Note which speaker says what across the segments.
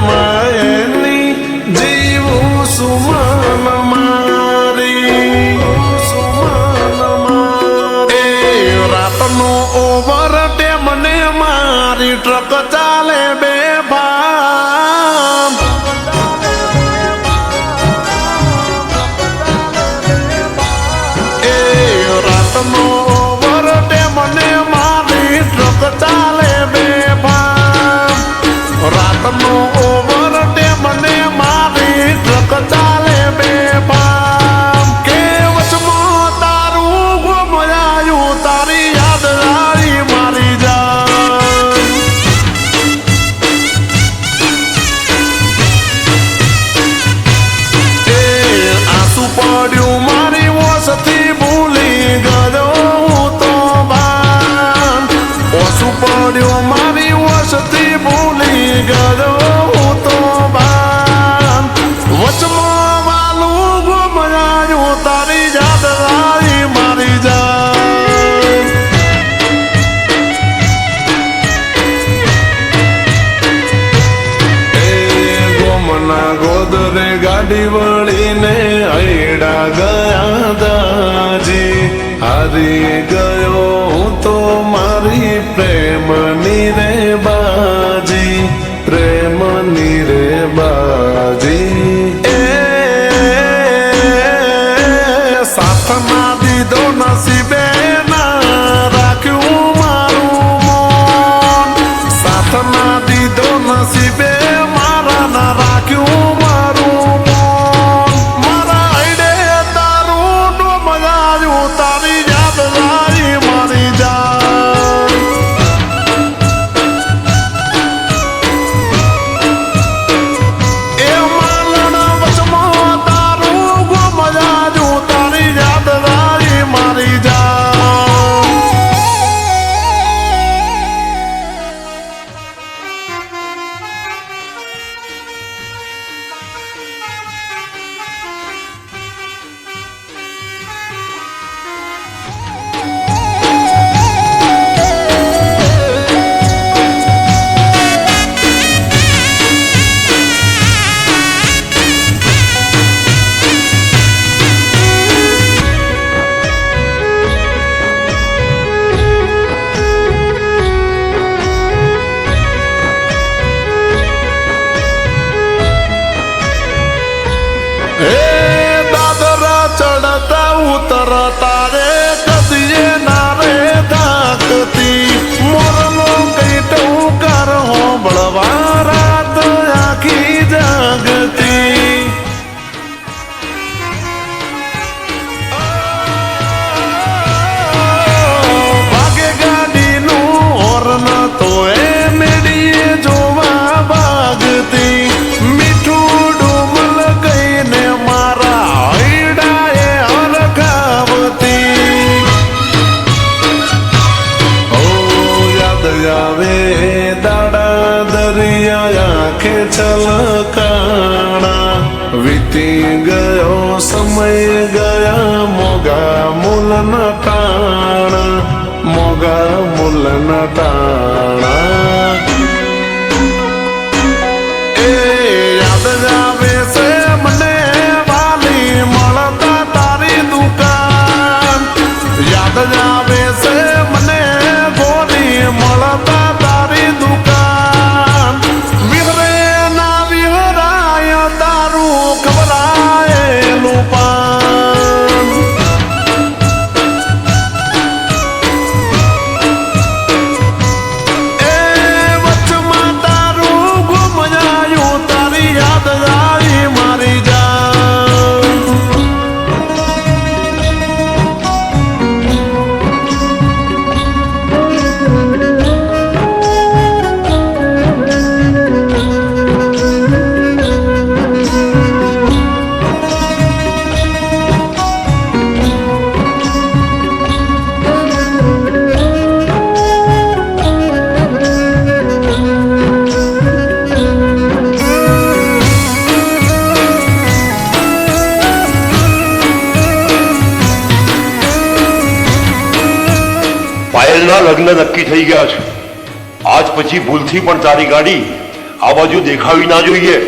Speaker 1: માયની જીવું સુમન મારી એ રાતનો ઓવર મને મારી ટ્રક ચાલે બે ભામ એ રાતનો ઓવર મને મારી ટ્રક ચાલે બે ભામ રાતનો ઓવર મને મારી ટ્રક ચાલે બે ભામ કે વચમાં તારું ગુમાયું તારી યાદ આવી મારી જાન એ આંસુ પડ્યું મારી ઓસથી ભૂલી ગયો હું તો ભાન ઓસુ પડ્યું મારી ઓસથી ભૂલી ગયો હું તો ભાન વચમાં વાલું ગુમાયું તારી યાદ આવી મારી જાન એ ગોમના ગોદરે ગાડી વળીને હૈડા ગયા દાજી હારી ગયો હું તો મારી પ્રેમની રે બાજી પ્રેમની રે બાજી એ સાથ ના દીધો નસીબે ના રાખ્યું મારું મોન સાથ ના દીધો નસીબે મારા ના રાખ્યું મારું મોન મારા હૈડે તારું ડોમજાયું તારી યાદ આવી મારી જાન એ માલણ વચમાં તારું ગુમાયું તારી યાદ આવી મારી જાન દાદરા ચડતા ઉતરતા રે કદીએ ના રે ધાકતી મોરનો કઈ ટોકર હોંભળવા રાત આખી જાગતી વાગે ગાડીનું હોર્ન તો એ મેડીએ જોવા ભાગતી મીઠું ડુમલ ગઈને મારા હૈડાએ હરખાવતી ઓ યાદ આવે દાડા દરિયા આંખે છલકાણા વીતી ગયો સમય ગયા મોગા મૂલ નટાણા મોગા મૂલ નટાણા એ યાદ આવે છે મને વાલી મળતા તારી દુકાન યાદ આવે છે મને ગોરી મળતા તારી દુકાન વિહરે ના વિહરાય તારું ખબરાયેલું પાન એ વચમાં તારું ગુમાયું તારી યાદ આવી મારી જાન
Speaker 2: પાયલના લગ્ન નક્કી થઈ ગયા છે. આજ પછી ભૂલથી પણ તારી ગાડી આ બાજુ દેખાવી ના જોઈએ.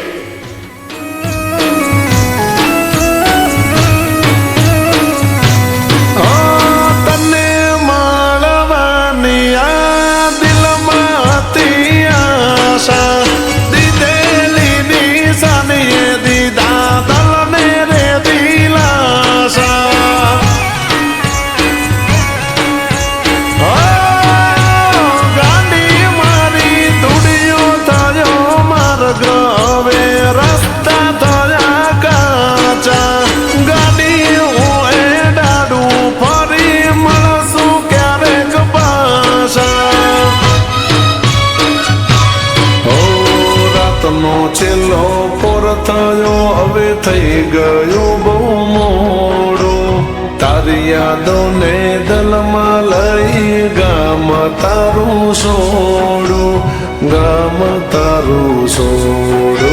Speaker 1: તને મળવાની આ દિલમાં હતી આશા, દીધેલી નિશાનીએ દીધા દલને રે દિલાસા. ગાડી મારી ધૂળિયો થયો માર્ગ, હવે રસ્તા થયા કાચા. ગાડી હું એ ડાડું ફરી મળશું ક્યારેક પાછા. હો રાતનો છેલ્લો પોર થયો, હવે થઈ ગયું બહુ મોડું. તારી યાદોને દલમાં લઈ ગામ તારું છોડું, ગામ તારું છોડું.